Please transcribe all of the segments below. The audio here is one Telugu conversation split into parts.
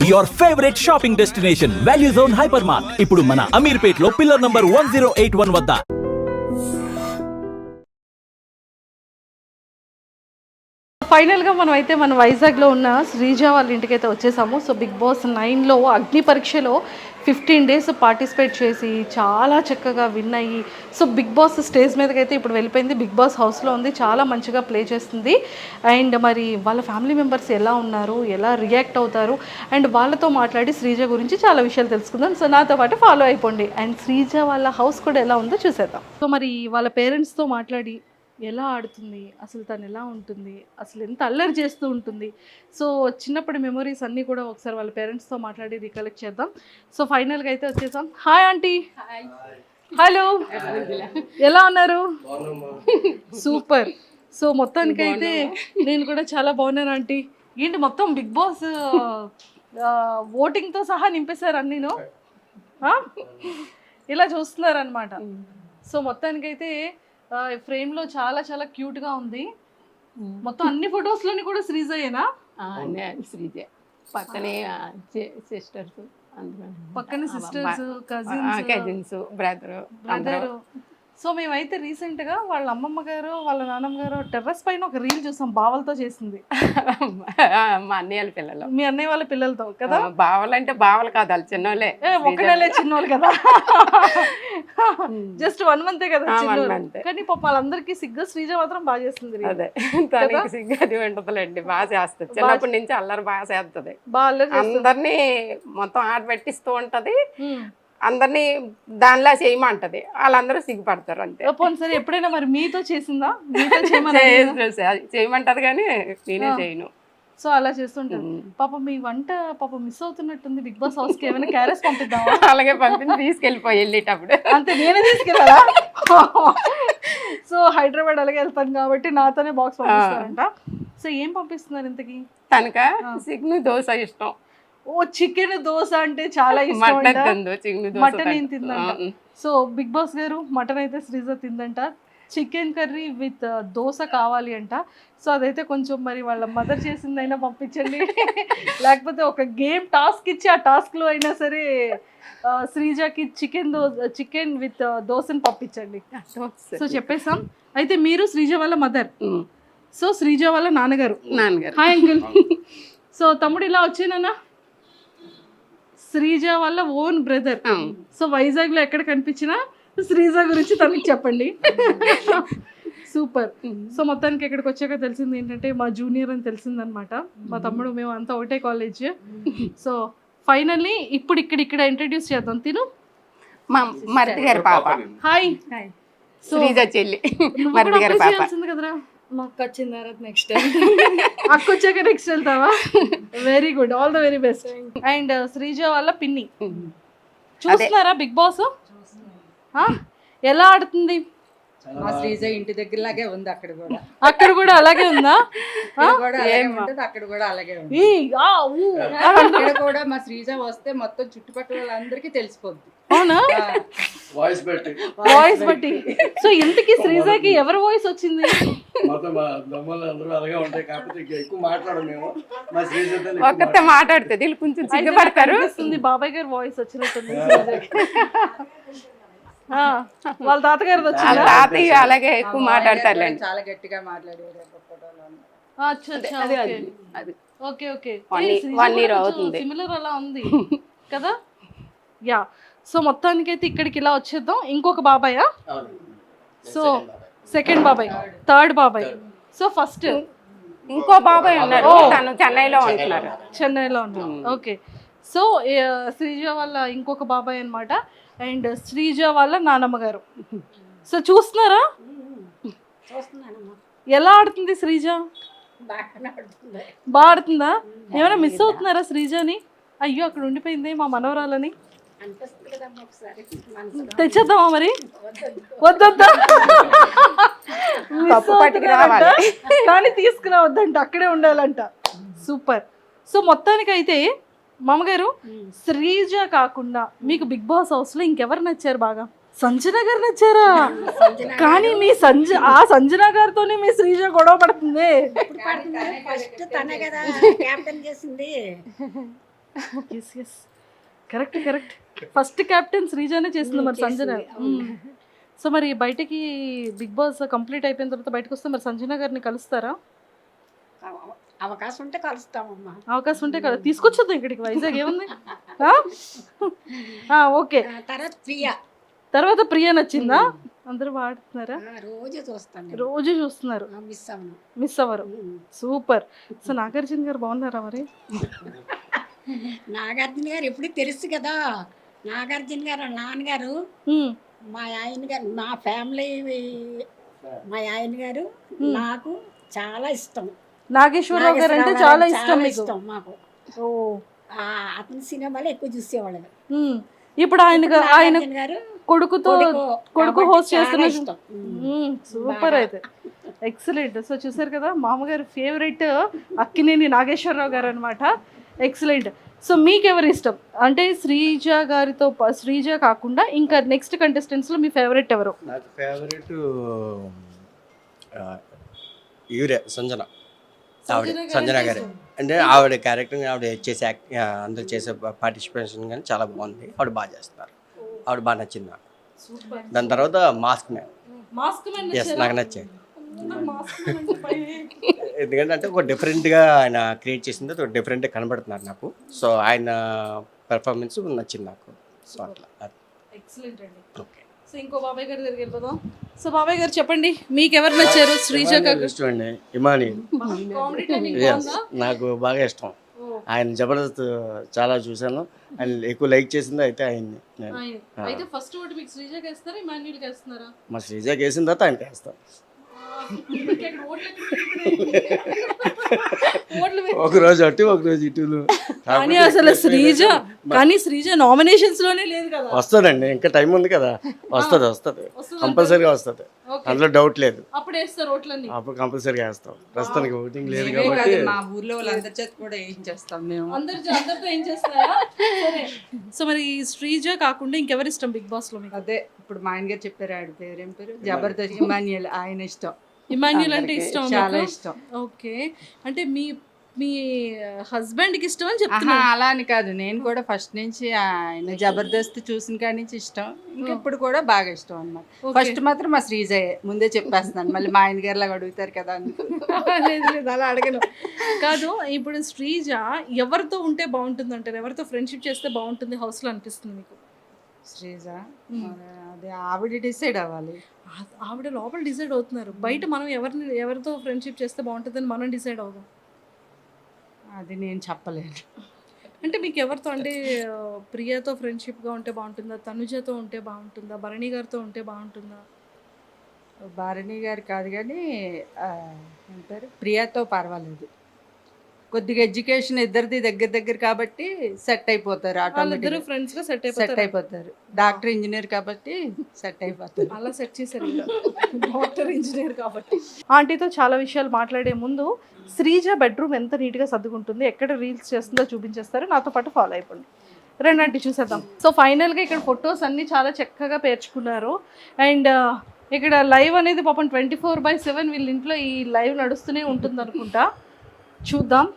Your favorite shopping destination, Value Zone Hypermart. ఇప్పుడు మన అమీర్పేట్లో పిల్లర్ నంబర్ 1081 వద్ద. ఫైనల్గా మనం అయితే మన వైజాగ్లో ఉన్న శ్రీజ వాళ్ళ ఇంటికి అయితే వచ్చేసాము. సో బిగ్ బాస్ 9లో అగ్ని పరీక్షలో 15 days పార్టిసిపేట్ చేసి చాలా చక్కగా విన్ అయ్యి సో బిగ్ బాస్ స్టేజ్ మీదకి అయితే ఇప్పుడు వెళ్ళిపోయింది. బిగ్ బాస్ హౌస్లో ఉంది, చాలా మంచిగా ప్లే చేస్తుంది. అండ్ మరి వాళ్ళ ఫ్యామిలీ మెంబర్స్ ఎలా ఉన్నారు, ఎలా రియాక్ట్ అవుతారు, అండ్ వాళ్ళతో మాట్లాడి శ్రీజ గురించి చాలా విషయాలు తెలుసుకుందాం. సో నాతో పాటు ఫాలో అయిపోండి. అండ్ శ్రీజ వాళ్ళ హౌస్ కూడా ఎలా ఉందో చూసేద్దాం. సో మరి వాళ్ళ పేరెంట్స్తో మాట్లాడి ఎలా ఆడుతుంది, అసలు తను ఎలా ఉంటుంది, అసలు ఎంత అల్లరి చేస్తూ ఉంటుంది, సో చిన్నప్పటి మెమొరీస్ అన్నీ కూడా ఒకసారి వాళ్ళ పేరెంట్స్తో మాట్లాడి రికలెక్ట్ చేద్దాం. సో ఫైనల్గా అయితే వచ్చేసాం. Hi aunty. హలో, ఎలా ఉన్నారు? సూపర్. సో మొత్తానికైతే నేను కూడా చాలా బాగున్నాను ఆంటీ. ఏంటి మొత్తం బిగ్ బాస్ ఓటింగ్తో సహా నింపేశారు అన్నీను, ఇలా చూస్తున్నారనమాట. సో మొత్తానికైతే ఫ్రేమ్లో చాలా చాలా క్యూట్గా ఉంది. మొత్తం అన్ని ఫొటోస్లోని కూడా శ్రీజయేనా? శ్రీజ పక్కనే సిస్టర్స్, పక్కనే సిస్టర్స్, కజిన్స్, బ్రదర్. సో మేమైతే రీసెంట్గా వాళ్ళ అమ్మమ్మ గారు వాళ్ళ నాన్నమ్మ గారు టెర్రస్ పైన ఒక రీల్ చూసాం, బావలతో చేసింది. మా అన్నయ్య పిల్లలు, మీ అన్నయ్య వాళ్ళ పిల్లలతో కదా? బావలు అంటే బావలు కాదు, వాళ్ళు చిన్నోళ్ళే, ఒకళ్ళే చిన్నోళ్ళు కదా, జస్ట్ 1 month కదా చిన్నోళ్ళు. కానీ పాప వాళ్ళందరికీ సిగ్గు, శ్రీజ మాత్రం బాగా చేస్తుంది. అదే తనకి సిగ్గు అది ఉంటుందిలేండి, బాగా చేస్తుంది. చిన్నప్పటి నుంచి అల్లరి బాగా చేస్తుంది, అందరినీ మొత్తం ఆట పెట్టిస్తూ ఉంటది, అందరినీ దానిలా చేయమంటది, వాళ్ళందరూ సిగ్గుపడతారు అంతే. సరే ఎప్పుడైనా మరి మీతో చేసిందా? చేయమంటది కానీ నేనే చేయను. సో అలా చేస్తుంటారు. పాప మీ వంట పాప మిస్ అవుతున్నట్టుంది బిగ్ బాస్ హౌస్ కి, ఏమైనా క్యారెస్ పంపిద్దామా? అలాగే పంపించి తీసుకెళ్ళిపోయి వెళ్ళేటప్పుడు. అంతే, నేనే తీసుకెళ్ళాలా? సో హైదరాబాద్ అలాగే వెళ్తాను కాబట్టి నాతోనే బాక్స్ పంపిస్తారంట. సో ఏం పంపిస్తున్నారు ఇంతకి? తనక చికెన్ దోశ ఇష్టం. ఓ, చికెన్ దోశ అంటే చాలా ఇష్టం. మటన్ ఏం తిందంట. సో బిగ్ బాస్ గారు మటన్ అయితే శ్రీజ తిందంట, చికెన్ కర్రీ విత్ దోశ కావాలి అంట. సో అదైతే కొంచెం మరి వాళ్ళ మదర్ చేసిందైనా పంపించండి, లేకపోతే ఒక గేమ్ టాస్క్ ఇచ్చి ఆ టాస్క్లో అయినా సరే శ్రీజకి చికెన్ విత్ దోశని పంపించండి. సో చెప్పేసాం. అయితే మీరు శ్రీజ వాళ్ళ మదర్, సో శ్రీజ వాళ్ళ నాన్నగారు. Hi uncle. సో తమ్ముడు ఇలా వచ్చేనా? శ్రీజ వాళ్ళ ఓన్ బ్రదర్. సో వైజాగ్లో ఎక్కడ కనిపించినా శ్రీజ గురించి తనకి చెప్పండి. సూపర్. సో మొత్తానికి ఎక్కడికి వచ్చాక తెలిసింది ఏంటంటే మా జూనియర్ అని తెలిసిందనమాట. మా తమ్ముడు మేము అంతా ఒకటే కాలేజ్. సో ఫైనల్లీ ఇప్పుడు ఇక్కడ ఇంట్రడ్యూస్ చేద్దాం. తిను మా మరిది గారి పాప. హాయ్. శ్రీజ చెల్లి, మరిది గారి పాప. కదరా, మాకు వచ్చిన తర్వాత నెక్స్ట్ అక్క వచ్చాక నెక్స్ట్ వెళ్తావా? Very good, all the very best. And Sreeja వాళ్ళ పిన్ని. చూస్తున్నారా బిగ్ బాస్? ఎలా ఆడుతుంది? మా శ్రీజ ఇంటి దగ్గర లాగే ఉంది, అక్కడ కూడా అలాగే ఉందా? అక్కడ కూడా అలాగే ఉంది. ఇక్కడ కూడా మా శ్రీజ వస్తే మొత్తం చుట్టుపక్కల వాళ్ళందరికీ తెలిసిపోద్ది. అవునా? వాయిస్ బట్టి. సో ఇంతకీ శ్రీజకి ఎవరి వాయిస్ వచ్చింది? ఒక్కతే మాట్లాడుతుంది, కొంచెం సిగ్గుపడతారు. బాబాయ్ గారు వాయిస్ వచ్చినట్టుంది. వాళ్ళ తాతగారు వచ్చింది, తాతయ్య అలాగే ఎక్కువ మాట్లాడతారు, చాలా గట్టిగా మాట్లాడేవారు. ఓకే ఓకే, 1 year అవుతుంది, సిమిలర్ అలా ఉంది కదా. యా. సో మొత్తానికైతే ఇక్కడికి ఇలా వచ్చేద్దాం. ఇంకొక బాబాయా? సో సెకండ్ బాబాయ్, థర్డ్ బాబాయ్. సో ఫస్ట్ ఇంకో బాబాయ్ ఉన్నారు, తను చెన్నైలో ఉన్నారు. ఓకే. సో శ్రీజ వాళ్ళ ఇంకొక బాబాయ్ అనమాట. అండ్ శ్రీజ వాళ్ళ నానమ్మ గారు. సో చూస్తున్నారా ఎలా ఆడుతుంది శ్రీజ? బాగా ఆడుతుందా? ఏమైనా మిస్ అవుతున్నారా శ్రీజని? అయ్యో అక్కడ ఉండిపోయింది మా మనవరాలని, తెచ్చేద్దామా మరి? వద్దా, కానీ తీసుకురావద్దంట, అక్కడే ఉండాలంట. సూపర్. సో మొత్తానికైతే మామగారు, శ్రీజ కాకుండా మీకు బిగ్ బాస్ హౌస్ లో ఇంకెవరు నచ్చారు బాగా? సంజన గారు నచ్చారా? కానీ మీ సంజన గారితోనే మీ శ్రీజ గొడవ పడుతుంది. Yes correct correct. First captain శ్రీజానే చేసింది మరి సంజన. సో మరి బయటకి బిగ్ బాస్ కంప్లీట్ అయిపోయిన తర్వాత బయటకు వస్తే మరి సంజన గారిని కలుస్తారా? అవకాశం ఉంటే కలుస్తామమ్మా. అవకాశం ఉంటే తీసుకొచ్చేద్దాం ఇక్కడికి, వైజాగ్ ఏముంది. ఓకే, తర్వాత ప్రియా నచ్చిందా? అందరూ వాడుతున్నారా? రోజు చూస్తాను, రోజు చూస్తున్నారు, మిస్ అవ్వరు. సూపర్. సో నాగార్జున గారు బాగున్నారా మరి? నాగార్జున గారు ఎప్పుడు తెలుసు కదా. నాగార్జున గారు నాన్నగారు, మా ఆయన గారు, మా ఫ్యామిలీ, మా ఆయన గారు నాకు చాలా ఇష్టం. నాగేశ్వరరావు గారు అంటే చాలా ఇష్టం మాకు. అతని సినిమాలు ఎక్కువ చూసేవాళ్ళు. ఇప్పుడు ఆయన గారు కొడుకు హోస్ట్ చేస్తున్న ఇష్టం. సూపర్, అయితే ఎక్సలెంట్. సో చూసారు కదా, మామగారు ఫేవరెట్ అక్కినేని నాగేశ్వరరావు గారు అనమాట. ఎక్సలెంట్. సో మీకు ఎవరు ఇష్టం అంటే శ్రీజ కాకుండా ఇంకా నెక్స్ట్ కంటెస్టెంట్స్ లో మీ ఫేవరెట్ ఎవరు? నాకు ఫేవరెట్ యూరియా సంజన గారు. అంటే ఆవిడ క్యారెక్టర్, ఆవిడ చేసే అందరు చేసే పార్టిసిపేషన్ కానీ చాలా బాగుంది. ఆవిడ బాగా చేస్తున్నారు, ఆవిడ బాగా నచ్చింది నాకు. దాని తర్వాత మాస్క్ మ్యాన్, ఎస్ నాకు నచ్చాయి. ఎందుకంటే ఒక డిఫరెంట్గా ఆయన క్రియేట్ చేసింది, ఒక డిఫరెంట్గా కనబడుతున్నారు నాకు. సో ఆయన పెర్ఫార్మెన్స్ నచ్చింది నాకు. సో అట్లా ఎక్సలెంట్ అండి. ఓకే, సో ఇంకో బాబాయ్ గారి దగ్గరికి వెళ్ళిపోదాం. సో బాబాయ్ గారు చెప్పండి, మీకు ఎవరు నచ్చారు? శ్రీజ ఇష్టం అండి, ఇమానియల్ నాకు బాగా ఇష్టం. ఆయన జబర్దస్త్ చాలా చూసాను, ఆయన ఎక్కువ లైక్ చేసింది అయితే ఆయన్ని. అయితే ఫస్ట్ ఓటు మీకు శ్రీజకి వేస్తారా, ఇమాన్యుల్కి వేస్తున్నారా? మా శ్రీజకి వేసిన తర్వాత ఆయనకి వేస్తాం. ఒక రోజు అటు ఒక రోజు ఇటు. కానీ అసలు శ్రీజ నామినేషన్స్ లోనే లేదు కదా. వస్తుందండి, ఇంకా టైం ఉంది కదా. వస్తుంది కంపల్సరీగా వస్తుంది, అందులో డౌట్ లేదు. అప్పుడు వేస్తారు ఓట్లన్నీ, అప్పుడు కంపల్సరీగా వేస్తాం. ప్రస్తుతానికి ఓటింగ్ లేదు కాబట్టి మా ఊర్లో వాళ్ళందరి చేత కూడా ఏం చేస్తాం మేము, అందరితో ఏం చేస్తారా? సో మరి శ్రీజ కాకుండా ఇంకెవరు ఇష్టం బిగ్ బాస్ లో మీకు? అదే ఇప్పుడు మా ఆయన గారు చెప్పారు, ఆడి పేరు ఏం పేరు, జబర్దస్త్ ఇమాన్యుయల్. ఆయన ఇష్టం, ఇమాన్యుల్ అంటే ఇష్టం, చాలా ఇష్టం. ఓకే, అంటే మీ హస్బెండ్ కి ఇష్టం అని చెప్తున్నా? అలా అని కాదు, నేను కూడా ఫస్ట్ నుంచి ఆయన జబర్దస్త్ చూసిన కాడి నుంచి ఇష్టం, ఇంకెప్పుడు కూడా బాగా ఇష్టం అన్నమాట. ఫస్ట్ మాత్రం మా శ్రీజయే, ముందే చెప్పేస్తున్నాను, మళ్ళీ మా ఆయన గారు లాగా అడుగుతారు కదా అని. లేదు అలా అడగను. కాదు, ఇప్పుడు శ్రీజ ఎవరితో ఉంటే బాగుంటుంది అంటారు? ఎవరితో ఫ్రెండ్షిప్ చేస్తే బాగుంటుంది హౌస్ లో అనిపిస్తుంది మీకు? శ్రీజ అదే ఆవిడ డిసైడ్ అవ్వాలి. ఆవిడ లోపల డిసైడ్ అవుతున్నారు, బయట మనం ఎవరితో ఫ్రెండ్షిప్ చేస్తే బాగుంటుందని మనం డిసైడ్ అవుదాం. అది నేను చెప్పలేను. అంటే మీకు ఎవరితో, అంటే ప్రియతో ఫ్రెండ్షిప్గా ఉంటే బాగుంటుందా, తనుజతో ఉంటే బాగుంటుందా, భరణి గారితో ఉంటే బాగుంటుందా? భరణి గారు కాదు కానీ అంటారు ప్రియాతో పర్వాలేదు. కొద్దిగా ఎడ్యుకేషన్ ఇద్దరిది దగ్గర కాబట్టి సెట్ అయిపోతారు, ఆటోమేటిక్గా ఫ్రెండ్స్ గా సెట్ అయిపోతారు. డాక్టర్ ఇంజనీర్ కాబట్టి సెట్ అయిపోతారు. అలా సెట్ చేశారు డాక్టర్ ఇంజనీర్ కాబట్టి. ఆంటీతో చాలా విషయాలు మాట్లాడే ముందు శ్రీజ బెడ్రూమ్ ఎంత నీట్గా సర్దుకుంటుంది, ఎక్కడ రీల్స్ చేస్తుందో చూపించేస్తారు, నాతో పాటు ఫాలో అయిపోండి. రెండంటి చూసేద్దాం. సో ఫైనల్గా ఇక్కడ ఫొటోస్ అన్నీ చాలా చక్కగా పేర్చుకున్నారు. అండ్ ఇక్కడ లైవ్ అనేది పాపం 24/7 వీళ్ళ ఇంట్లో ఈ లైవ్ నడుస్తూనే ఉంటుంది అనుకుంటా, చూద్దాం.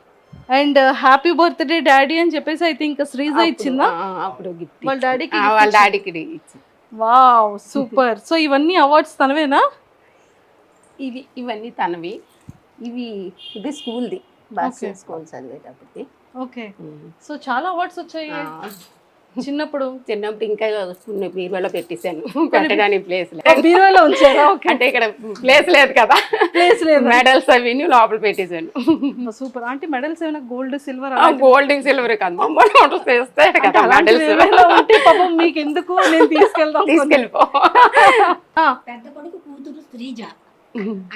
అండ్ హ్యాపీ బర్త్డే డాడీ అని చెప్పేసి అయితే ఇంకా శ్రీజ ఇచ్చిందా అప్పుడు గిఫ్ట్ వాళ్ళ డాడీకి? వాళ్ళ డాడీకి ఇచ్చింది. Wow, super. సో ఇవన్నీ అవార్డ్స్ తనవేనా? ఇవన్నీ తనవి. ఇది స్కూల్ది, బాస్కెట్ స్కూల్ చదివేటప్పటికి. ఓకే, సో చాలా అవార్డ్స్ వచ్చాయి చిన్నప్పుడు. ఇంకా బీరువాలో పెట్టేశాను, పెట్టడానికి ప్లేస్ బీరువాలో ఉంచారా? అంటే ఇక్కడ ప్లేస్ లేదు కదా, ప్లేస్ లేదు, మెడల్స్ అవి లోపల పెట్టేశాను. సూపర్. అంటే మెడల్స్ ఏమైనా గోల్డ్ సిల్వర్? గోల్డ్ సిల్వర్ కదా, పాపం మీకు ఎందుకు, నేను తీసుకెళ్ళిపో. పెద్ద కొడుకు కూతురు శ్రీజ,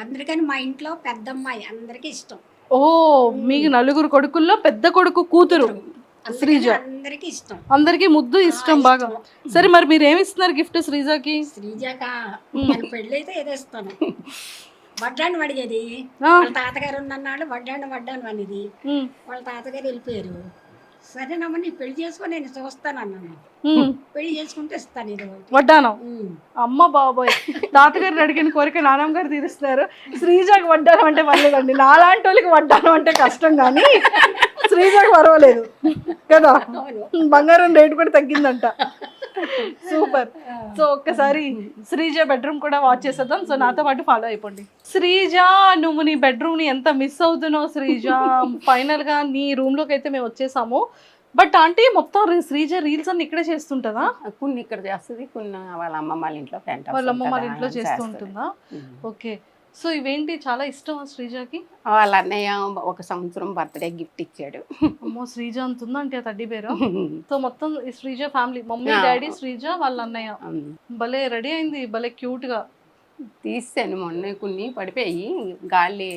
అందరికని మా ఇంట్లో పెద్దమ్మాయి, అందరికి ఇష్టం. ఓ, మీకు నలుగురు కొడుకుల్లో పెద్ద కొడుకు కూతురు శ్రీజ, అందరికి ఇష్టం, అందరికి ముద్దు ఇష్టం బాగా. సరే మరి మీరు ఏమి ఇస్తున్నారు గిఫ్ట్ శ్రీజకి? శ్రీజకా పెళ్ళి అయితే ఏదేస్తాను, వడ్డాను అడిగేది. వాళ్ళ తాతగారు ఉన్నన్నాళ్ళు వడ్డాను అనేది, వాళ్ళ తాతగారు వెళ్ళిపోయారు. సరేనమ్మా నీ పెళ్లి చేసుకొని నేను చూస్తాను అన్నాను. పెళ్లి చేసుకుంటే ఇస్తాను ఇది వడ్డానం. అమ్మ బాబోయ్, తాతగారిని అడిగిన కోరిక నాన్నమ్మ గారు తీరుస్తున్నారు. శ్రీజకి వడ్డానం అంటే పర్లేదండి, నాలాంటి వాళ్ళకి వడ్డానం అంటే కష్టం. కానీ శ్రీజకు పర్వాలేదు కదా, బంగారం రేటు కూడా తగ్గిందంట. సూపర్. సో ఒక్కసారి శ్రీజ బెడ్రూమ్ కూడా వాచ్ చేసేద్దాం. సో నాతో పాటు ఫాలో అయిపోండి. శ్రీజ, నువ్వు నీ బెడ్రూమ్ ని ఎంత మిస్ అవుతున్నావు శ్రీజ. ఫైనల్ గా నీ రూమ్ లోకి అయితే మేము వచ్చేసాము. బట్ ఆంటీ మొత్తం శ్రీజ రీల్స్ అన్ని ఇక్కడే చేస్తుంటదా? కొన్ని ఇక్కడ చేస్తుంది, కొన్ని వాళ్ళ అమ్మమ్మ వాళ్ళ ఇంట్లో పెంట వాళ్ళ అమ్మ వాళ్ళ ఇంట్లో చేస్తూ ఉంటుందా? ఓకే. సో ఇవేంటి చాలా ఇష్టం శ్రీజకి? వాళ్ళ అన్నయ్య ఒక సంవత్సరం బర్త్డే గిఫ్ట్ ఇచ్చాడు. అమ్మో, శ్రీజ అంటుందా అంటే ఆ తడ్డీ పేరు. సో మొత్తం ఈ Sreeja family, mummy daddy Sreeja వాళ్ళ అన్నయ్య. భలే రెడీ అయింది, భలే క్యూట్ గా తీసాను మొన్న, కొన్ని పడిపోయి గాలి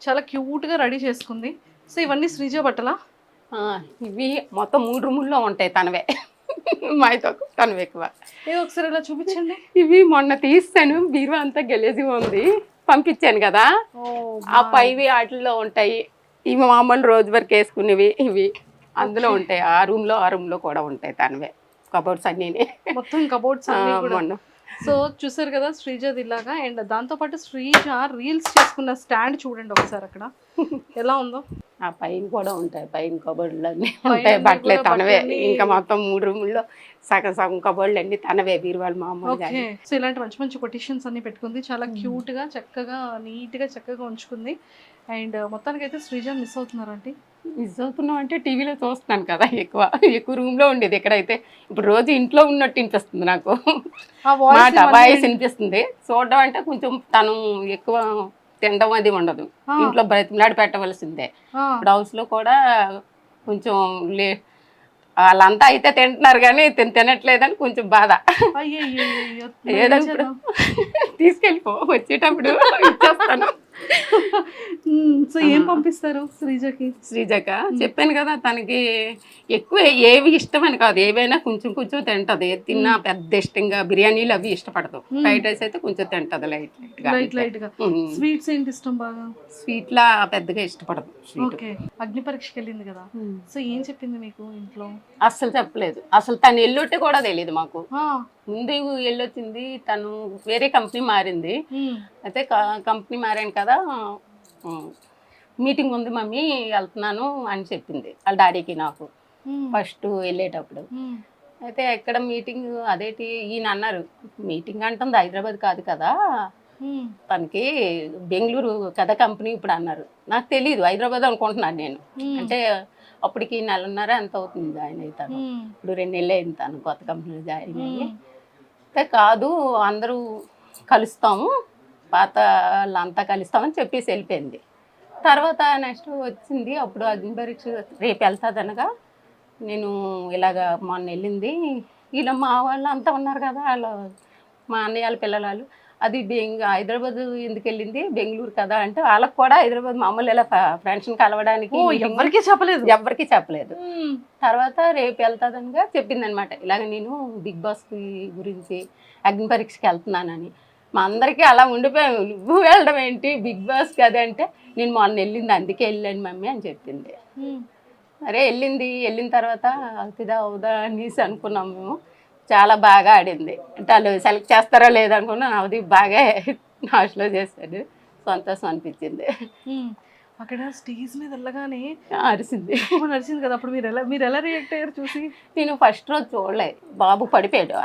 చాలా క్యూట్ గా రెడీ చేసుకుంది. సో ఇవన్నీ శ్రీజ బట్టలా? ఇవి మొత్తం 3 రూముల్లో ఉంటాయి తనవే, మాతో తనవే ఎక్కువ. ఏ ఒకసారి ఇలా చూపించండి. ఇవి మొన్న తీస్తాను, బీరువా అంతా గెలేజిగా ఉంది, పంపించాను కదా, ఆ పైవి వాటిల్లో ఉంటాయి. ఇవి మామూలు రోజు వరకు వేసుకునేవి ఇవి అందులో ఉంటాయి. ఆ రూమ్ లో కూడా ఉంటాయి తనవే కబోర్డ్స్ అన్నీ మొత్తం కబోర్డ్స్ మొన్న. సో చూసారు కదా శ్రీజది ఇలాగా. అండ్ దాంతో పాటు శ్రీజ రీల్స్ చేసుకున్న స్టాండ్ చూడండి ఒకసారి అక్కడ ఎలా ఉందో. ఆ పైన కూడా ఉంటాయి, పైన కబోర్డులు అన్నీ ఉంటాయి, బట్టలే తనవే. ఇంకా మొత్తం 3 రూముల్లో సగం కబోర్డులు అన్ని తనవే, బీరువాళ్ళు మామూలుగా. సో ఇలాంటి మంచి మంచి కొటేషన్స్ అన్ని పెట్టుకుంది, చాలా క్యూట్ గా చక్కగా నీట్ గా చక్కగా ఉంచుకుంది. అండ్ మొత్తానికి అయితే శ్రీజ మిస్ అవుతున్నారంటే మిస్ అవుతున్నాం అంటే టీవీలో చూస్తున్నాను కదా, ఎక్కువ రూమ్లో ఉండేది. ఎక్కడైతే ఇప్పుడు రోజు ఇంట్లో ఉన్నట్టు వినిపిస్తుంది నాకు, మాట వాయిస్ వినిపిస్తుంది. చూడడం అంటే కొంచెం తను ఎక్కువ తినడం అది ఉండదు, ఇంట్లో బ్రతిమలాడి పెట్టవలసిందే. ఇప్పుడు హౌస్లో కూడా కొంచెం వాళ్ళంతా అయితే తింటున్నారు కానీ తినట్లేదని కొంచెం బాధ. ఏదో ఇప్పుడు తీసుకెళ్ళిపో, వచ్చేటప్పుడు ఇచ్చేస్తాను. సో ఏం పంపిస్తారు శ్రీజక? చెప్పాను కదా, తనకి ఎక్కువ ఏవి ఇష్టమని కాదు, ఏవైనా కొంచెం తింటది. తిన్నా పెద్ద ఇష్టంగా బిర్యానీలు అవి ఇష్టపడదు. ఫ్రైడ్ రైస్ అయితే కొంచెం తింటది లైట్ గా. స్వీట్స్ ఏంటి ఇష్టం బాగా? స్వీట్ లా పెద్దగా ఇష్టపడదు. అగ్ని పరీక్షకి వెళ్ళింది కదా, సో ఏం చెప్పింది మీకు ఇంట్లో? అస్సలు చెప్పలేదు, అసలు తను ఎల్లొట్టే కూడా తెలియదు మాకు. ముందు వెళ్ళొచ్చింది, తను వేరే కంపెనీ మారింది. అయితే కంపెనీ మారాను కదా, మీటింగ్ ఉంది మమ్మీ వెళ్తున్నాను అని చెప్పింది వాళ్ళ డాడీకి నాకు ఫస్ట్ వెళ్ళేటప్పుడు. అయితే ఎక్కడ మీటింగ్, అదేంటి ఈయన అన్నారు, మీటింగ్ అంటుంది హైదరాబాద్ కాదు కదా, తనకి బెంగళూరు కదా కంపెనీ ఇప్పుడు అన్నారు. నాకు తెలియదు, హైదరాబాద్ అనుకుంటున్నాను నేను. అంటే అప్పటికి 1.5 ఎంత అవుతుంది జాయిన్ అవుతాను, ఇప్పుడు 2 నెలలు అయింది తను కొత్త కంపెనీలో జాయిన్ అయ్యి. అయితే కాదు అందరూ కలుస్తాము, పాత వాళ్ళంతా కలుస్తామని చెప్పేసి వెళ్ళిపోయింది. తర్వాత నెక్స్ట్ వచ్చింది, అప్పుడు అగ్ని పరీక్ష రేపు వెళ్తుంది అనగా, నేను ఇలాగ మొన్న వెళ్ళింది, ఇలా మా వాళ్ళు అంతా ఉన్నారు కదా, వాళ్ళు మా అన్నయ్య వాళ్ళ పిల్లలు వాళ్ళు, అది హైదరాబాద్ ఎందుకు వెళ్ళింది, బెంగళూరు కదా అంటే వాళ్ళకి కూడా హైదరాబాద్ మామూలు ఇలా ఫ్రెండ్స్ని కలవడానికి ఎవరికి చెప్పలేదు. తర్వాత రేపు వెళ్తాదనిగా చెప్పింది అనమాట. ఇలాగ నేను బిగ్ బాస్ గురించి అగ్ని పరీక్షకి వెళ్తున్నానని. మా అందరికీ అలా ఉండిపోయాము, నువ్వు వెళ్ళడం ఏంటి బిగ్ బాస్ కదా అంటే, నేను మొన్న వెళ్ళింది అందుకే వెళ్ళాను మమ్మీ అని చెప్పింది. అరే వెళ్ళిన తర్వాత అవుతుందా అవుదా అనేసి అనుకున్నాము మేము. చాలా బాగా ఆడింది, అంటే వాళ్ళు సెలెక్ట్ చేస్తారో లేదనుకున్నా, అది బాగా నాశలో చేశాడు, సంతోషం అనిపించింది. అక్కడ స్టేజ్ మీద వెళ్ళగానే అరిసింది కదా, అప్పుడు మీరు ఎలా రియాక్ట్ అయ్యారు చూసి? నేను ఫస్ట్ రోజు చూడలేదు, బాబు పడిపోయాడు.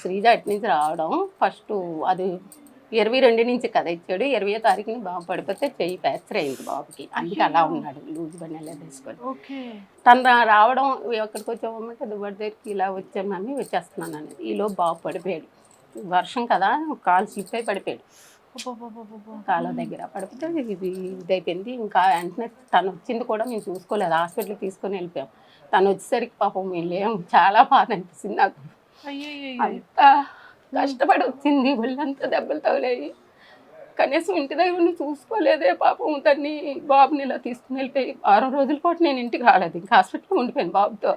శ్రీజ అటు నుంచి రావడం ఫస్ట్, అది 22 నుంచి కదా ఇచ్చాడు, 20వ తారీఖుని బాబు పడిపోతే చెయ్యి ఫ్రాక్చర్ అయింది బాబుకి, అందుకే అలా ఉన్నాడు లూజ్ బండి ఎలా తీసుకొని. తను రావడం ఎక్కడికి వచ్చామంటే దువ్వడి దగ్గరికి ఇలా వచ్చాను మమ్మీ వచ్చేస్తున్నాను అనేది, ఈలో బాబు పడిపోయాడు. వర్షం కదా, కాలు స్లిప్ అయి పడిపోయాడు కాళ్ళ దగ్గర. పడిపోతే ఇదైపోయింది. ఇంకా వెంటనే తను వచ్చింది కూడా మేము చూసుకోలేదు, హాస్పిటల్కి తీసుకొని వెళ్ళిపోయాం. తను వచ్చేసరికి పాపం వెళ్ళాం, చాలా బాధ అనిపిస్తుంది నాకు. అంతా కష్టపడి వచ్చింది, ఒళ్ళంతా దెబ్బలు తగిలాయి, కనీసం ఇంటి దగ్గర చూసుకోలేదే పాపం. తన్ని బాబుని ఇలా తీసుకుని వెళ్ళిపోయి 6 రోజుల పాటు నేను ఇంటికి రాలేదు, ఇంకా హాస్పిటల్లో ఉండిపోయాను బాబుతో.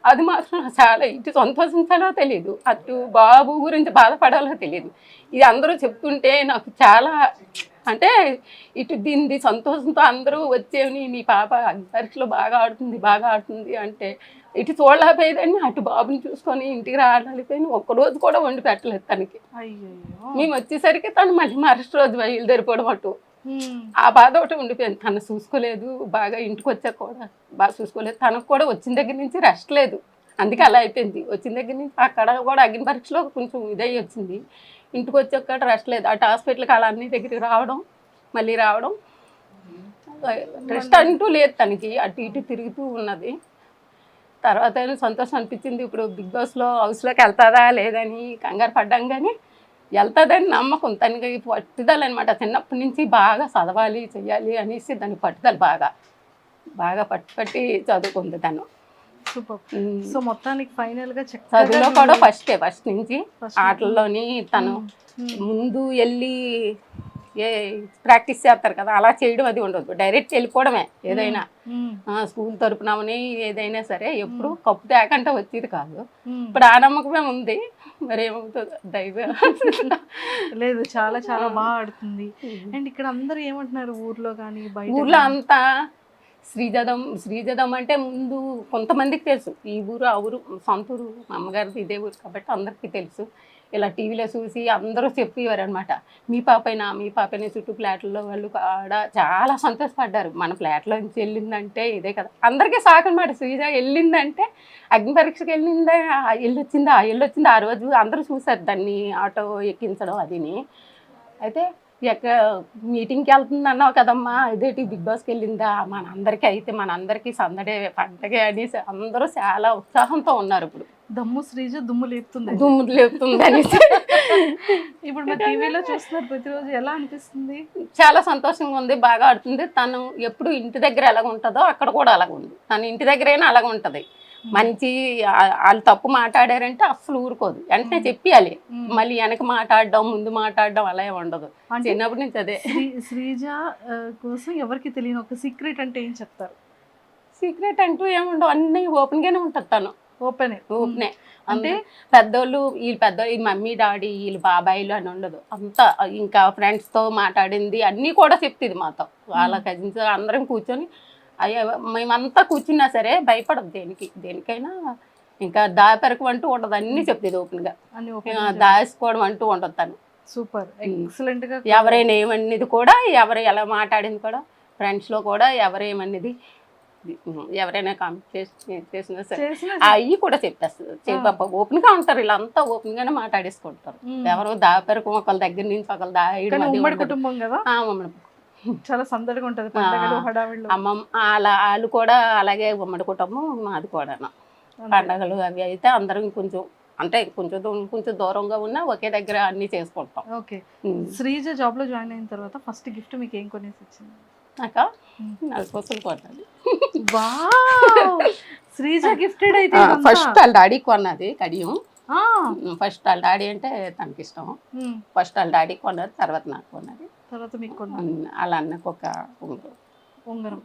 అది మాత్రం చాలా ఇటు సంతోషించాలో తెలియదు, అటు బాబు గురించి బాధపడాలో తెలియదు. ఇది అందరూ చెప్తుంటే నాకు చాలా, అంటే ఇటు దీన్ని సంతోషంతో అందరూ వచ్చేవి, మీ పాప పరీక్షలో బాగా ఆడుతుంది అంటే ఇటు చూడలేకపోయేదాన్ని, అటు బాబుని చూసుకొని ఇంటికి రాలేకపోయినా ఒక్కరోజు కూడా వండి పెట్టలేదు తనకి. మేము వచ్చేసరికి తను మళ్ళీ మరుసటి రోజు బయలుదేరిపోవడం అటు ఆ బాధ ఒకటి ఉండిపోయింది. తను చూసుకోలేదు, బాగా ఇంటికి వచ్చాక కూడా బాగా చూసుకోలేదు. తనకు కూడా వచ్చిన దగ్గర నుంచి రెస్ట్ లేదు, అందుకే అలా అయిపోయింది. వచ్చిన దగ్గర నుంచి అక్కడ కూడా అగ్ని పరీక్షలో కొంచెం ఇదై వచ్చింది. ఇంటికి వచ్చాక రెస్ట్ లేదు. అటు హాస్పిటల్కి అలా అన్ని దగ్గరికి రావడం, మళ్ళీ రావడం, రెస్ట్ అంటూ లేదు తనకి. అటు ఇటు తిరుగుతూ ఉన్నది. తర్వాత సంతోషం అనిపించింది. ఇప్పుడు బిగ్ బాస్లో హౌస్లోకి వెళ్తుందా లేదని కంగారు పడ్డాం, కానీ వెళ్తుందని నమ్మకం. తనకి పట్టుదల అనమాట. చిన్నప్పటి నుంచి బాగా చదవాలి చెయ్యాలి అనేసి దాని పట్టుదల బాగా పట్టి చదువుకుంది తను. సూపర్. సో మొత్తానికి ఫైనల్ గా చదువులో కూడా ఫస్ట్ నుంచి ఆటల్లోని తను ముందు వెళ్ళి ప్రాక్టీస్ చేస్తారు కదా, అలా చేయడం అది ఉండదు. డైరెక్ట్ వెళ్ళిపోవడమే. ఏదైనా స్కూల్ తరపునమని ఏదైనా సరే ఎప్పుడు కప్పు తేకంటే వచ్చేది కాదు. ఇప్పుడు ఆ నమ్మకమే ఉంది. మరి ఏమవుతుందో దైవం. లేదు, చాలా చాలా బాగా ఆడుతుంది. అండ్ ఇక్కడ అందరూ ఏమంటున్నారు ఊర్లో కానీ బయట ఊర్లో అంతా శ్రీజదం అంటే ముందు కొంతమందికి తెలుసు. ఈ ఊరు ఆ ఊరు సొంత ఊరు, మా అమ్మగారిది ఇదే ఊరు కాబట్టి అందరికీ తెలుసు. ఇలా టీవీలో చూసి అందరూ చెప్పేవారు అనమాట, మీ పాపైనా చుట్టూ ఫ్లాట్లలో వాళ్ళు కూడా చాలా సంతోషపడ్డారు. మన ఫ్లాట్లో నుంచి వెళ్ళిందంటే ఇదే కదా, అందరికీ షాక్ అనమాట. శ్రీజ వెళ్ళిందంటే అగ్ని పరీక్షకి వెళ్ళొచ్చిందా ఆ రోజు అందరూ చూసారు దాన్ని ఆటో ఎక్కించడం అదిని. అయితే మీటింగ్కి వెళ్తుంది అన్నావు కదమ్మా, ఇదేంటి బిగ్ బాస్కి వెళ్ళిందా, మనందరికీ సందడే పండగే అనేసి అందరూ చాలా ఉత్సాహంతో ఉన్నారు. ఇప్పుడు దమ్ము శ్రీజ దుమ్ము లేపుతుంది అనేసి ఇప్పుడు మన టీవీలో చూస్తున్నారు ప్రతిరోజు. ఎలా అనిపిస్తుంది? చాలా సంతోషంగా ఉంది, బాగా ఆడుతుంది. తను ఎప్పుడు ఇంటి దగ్గర ఎలాగ ఉంటుందో అక్కడ కూడా అలాగ ఉంది. తను ఇంటి దగ్గరైనా అలాగ ఉంటుంది. మంచి వాళ్ళు తప్పు మాట్లాడారంటే అస్సలు ఊరుకోదు, వెంటనే చెప్పాలి. మళ్ళీ వెనక మాట్లాడడం ముందు మాట్లాడడం అలా ఉండదు. చిన్నప్పటి నుంచి అదే. శ్రీజ కోసం ఎవరికి తెలియని ఒక సీక్రెట్ అంటే ఏం చెప్తారు? సీక్రెట్ అంటూ ఏముండవు, అన్నీ ఓపెన్గానే ఉంటుంది. తను ఓపెనే అంటే పెద్దోళ్ళు ఈ మమ్మీ డాడీ వీళ్ళు బాబాయిలు అని ఉండదు. అంతా ఇంకా ఫ్రెండ్స్తో మాట్లాడింది అన్నీ కూడా చెప్తుంది మాతో. వాళ్ళ కజిన్స్ అందరం కూర్చొని అయ్యో మేమంతా కూర్చున్నా సరే భయపడదు దేనికైనా. ఇంకా దాపెరకు అంటూ ఉండదు, అన్నీ చెప్తుంది ఓపెన్గా. దాచుకోవడం అంటూ ఉండదు తను. సూపర్, ఎక్సలెంట్ గా. ఎవరైనా ఏమన్నది కూడా, ఎవరు ఎలా మాట్లాడింది కూడా, ఫ్రెండ్స్లో కూడా ఎవరేమన్నది ఎవరైనా కాంపిటీషన్ చేసినా సరే అవి కూడా చెప్పేస్తుంది. ఓపెన్గా ఉంటారు, వీళ్ళంతా ఓపెన్గానే మాట్లాడేసుకుంటారు. ఎవరో దాపెరకు ఒకళ్ళ దగ్గర నుంచి ఒకళ్ళు ఉమ్మడి కుటుంబం కదా, చాలా సందడిగా ఉంటుంది. అమ్మమ్మ వాళ్ళు కూడా అలాగే ఉమ్మడి కుటుంబం మాది కూడా. పండగలు అవి అయితే అందరం కొంచెం దూరంగా ఉన్నా ఒకే దగ్గర అన్ని చేసుకుంటాం. ఓకే. శ్రీజ జాబ్ లో జాయిన్ అయిన తర్వాత ఫస్ట్ గిఫ్ట్ మీకు ఏం కొనేసి వచ్చింది? నాకు నలుపూసలు కొన్నది. శ్రీజ గిఫ్టెడ్ అయితే ఫస్ట్ వాళ్ళ డాడీ కొన్నది కడియం. ఫస్ట్ వాళ్ళ డాడీ అంటే తనకి ఇష్టం. ఫస్ట్ వాళ్ళ డాడీ కొన్నది, తర్వాత నాకు కొన్నది, తర్వాత మీకు అలా అన్నకు ఒక ఉంగరం.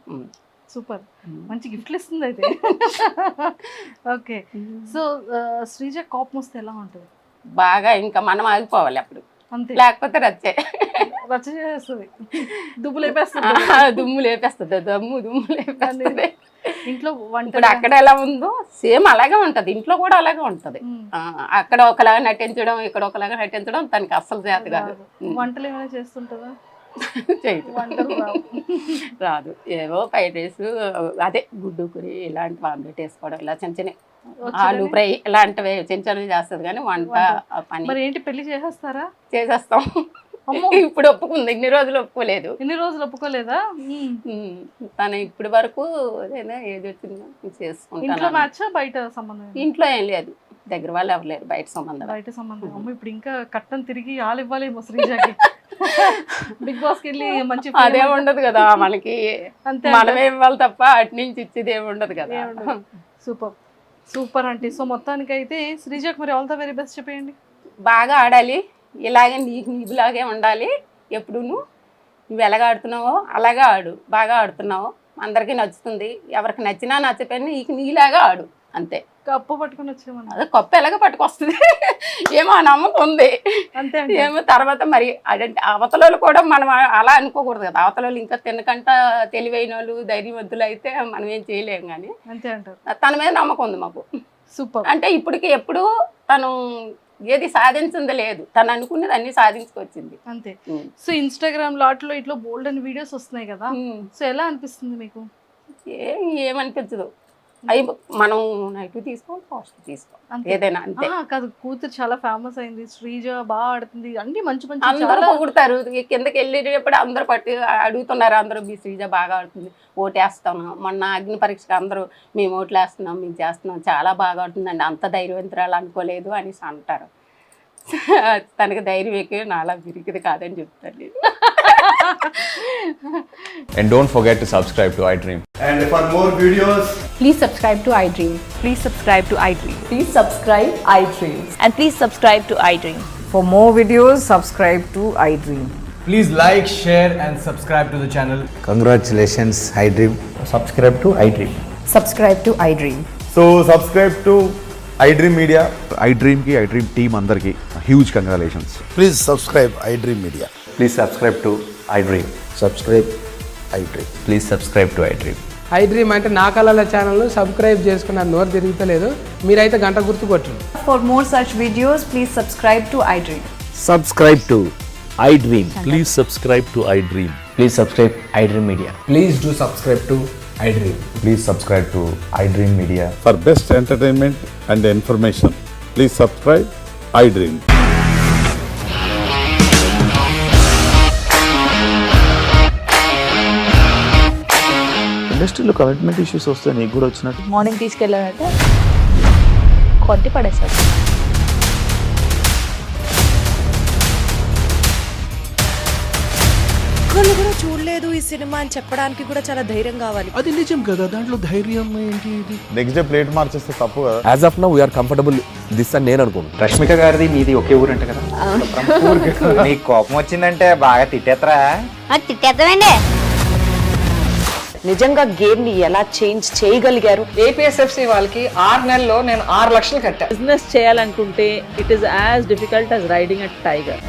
సూపర్, మంచి గిఫ్ట్లు ఇస్తుంది అయితే. ఓకే. సో శ్రీజ కోపం వస్తే ఎలా ఉంటుంది? బాగా ఇంకా మనం ఆగిపోవాలి అప్పుడు, అంతే. లేకపోతే రచ్చ చేస్తుంది, దుమ్ము లేపేస్తుంది. దుమ్ము లేపేస్తుంది. ఇంట్లో ఇప్పుడు అక్కడ ఎలా ఉందో సేమ్ అలాగే ఉంటది, ఇంట్లో కూడా అలాగే ఉంటది. అక్కడ ఒకలాగా నటించడం, ఇక్కడ ఒకలాగా నటించడం తనకి అస్సలు చేత కాదు. వంటలు ఏమైనా చేస్తుంటుందా? రాదు. ఏవో ఫ్రైడ్ రైస్, అదే గుడ్డు కూరి ఇలాంటివి ఆమ్లెట్ వేసుకోవడం, ఇలా చిన్న చిన్న ఆలు ఫ్రై ఇలాంటివి చిన్న చిన్నవి చేస్తుంది. కానీ వంట పని మరి ఏంటి, పెళ్లి చేసేస్తారా? చేసేస్తాం. ఇప్పుడు ఒప్పుకుంది, ఇన్ని రోజులు ఒప్పుకోలేదు. ఇన్ని రోజులు ఒప్పుకోలేదా? తను ఇప్పటి వరకు ఏది వచ్చిందో చేసుకుంటాను. బయట సంబంధం ఇంట్లో ఏం లేదు, దగ్గర వాళ్ళు ఎవరు లేరు, బయట సంబంధం. అమ్మ ఇప్పుడు ఇంకా కట్టం తిరిగి ఆలు ఇవ్వాలేమో శ్రీజకి. బిగ్ బాస్కి వెళ్ళి మంచి అదే ఉండదు కదా మనకి, మనమే ఇవ్వాలి తప్ప అటు నుంచి ఇచ్చేది ఏమి ఉండదు కదా. సూపర్ సూపర్ అంటే. సో మొత్తానికి అయితే శ్రీజకి మరి ఆల్ ద వెరీ బెస్ట్ చెప్పేయండి. బాగా ఆడాలి, ఇలాగే నీకులాగే ఉండాలి. ఎప్పుడు నువ్వు ఎలాగ ఆడుతున్నావో అలాగే ఆడు, బాగా ఆడుతున్నావు, అందరికీ నచ్చుతుంది. ఎవరికి నచ్చినా నచ్చపోయినా నీలాగా ఆడు, అంతే. కప్పు పట్టుకుని వచ్చేమన్నా, అదే కప్పు ఎలాగ పట్టుకొస్తుంది ఏమో నమ్మకం ఉంది, అంతే. ఏమో తర్వాత మరి అదంటే అవతల కూడా మనం అలా అనుకోకూడదు కదా. అవతల ఇంకా తినకంట తెలివైన వాళ్ళు ధైర్యవంతులు అయితే మనం ఏం చేయలేము. కానీ అంతే అంటారు. తన మీద నమ్మకం ఉంది మాకు. సూపర్. అంటే ఇప్పటికి ఎప్పుడు తను ఏది సాధించింది లేదు, తను అనుకున్నది అన్ని సాధించుకొచ్చింది. అంతే. సో ఇన్స్టాగ్రామ్ లాట్లో ఇట్లా బోల్డ్ అని వీడియోస్ వస్తున్నాయి కదా, సో ఎలా అనిపిస్తుంది మీకు? ఏమనిపించదు, అవి మనం నెగిటివ్ తీసుకోవాలి, పాజిటివ్ తీసుకోవాలి, ఏదైనా అంతే. కాదు, కూతురు చాలా ఫేమస్ అయింది, శ్రీజ బాగా ఆడుతుంది, అన్ని మంచి మంచి అందరూ పొగుడతారు. కిందకి వెళ్ళేటప్పుడు అందరూ అడుగుతున్నారు, అందరూ మీ శ్రీజ బాగా ఆడుతుంది, ఓటేస్తాను. మొన్న అగ్ని పరీక్షకు అందరూ మేము ఓట్లు వేస్తున్నాం, మేము చేస్తున్నాం, చాలా బాగా ఆడుతుందండి, అంత ధైర్యవంతురాలు అనుకోలేదు అనేసి అంటారు. తనకి ధైర్యం ఎక్కువ, నాలా విరిగిది కాదని చెప్తాను. And don't forget to subscribe to iDream. And for more videos, Please subscribe to iDream. Please subscribe to iDream. Please subscribe iDream. And please subscribe to iDream. For more videos, subscribe to iDream. please like, share, and subscribe to the channel. Congratulations, iDream. Subscribe to iDream. Subscribe to iDream. So subscribe to iDream Media. iDream ki iDream team andarki huge congratulations. Please subscribe iDream Media. Please subscribe to iDream. Subscribe iDream. Please subscribe to iDream. iDream అంటే నా కళల ఛానల్ను సబ్స్క్రైబ్ చేసుకున్న నోరు తిరుగుతలేదు, మీరైతే గంట గుర్తు కొట్టండి. For more such videos, please subscribe to iDream. Subscribe to iDream. Please subscribe to iDream. Please subscribe iDream Media. Please do subscribe to iDream. Please subscribe to iDream Media. For best entertainment and information, please subscribe iDream. ఇండస్ట్రీలో కమిట్మెంట్ ఇష్యూస్ వస్తే నీకు కూడా వచ్చినట్టు? మార్నింగ్ తీసుకెళ్ళాలంటే కొట్టి పడేసాడు. ఒక్కళ్ళు కూడా చూడలేదు ఈ సినిమా అని చెప్పడానికి కూడా చాలా ధైర్యం కావాలి. అది నిజం కదా, దాంట్లో ధైర్యం ఏంటి? ఇది నెక్స్ట్ డే ప్లేట్ మార్చేస్తే తప్పు కదా. As of now, we are comfortable this అని నేను అనుకుంటున్నాను. రష్మిక గారిది మీది ఒకే ఊరంట కదా. నీకు కోపం వచ్చిందంటే బాగా తిట్టేత్తరా? తిట్టేద్దామండి. నిజంగా గేమ్ ని ఎలా చేంజ్ చేయగలిగారు? ఏపీఎస్ఎఫ్సి వాళ్ళకి 6 నెలల్లో నేను 6 లక్షలు కట్టా. బిజినెస్ చేయాలనుకుంటే it is as difficult as riding a tiger.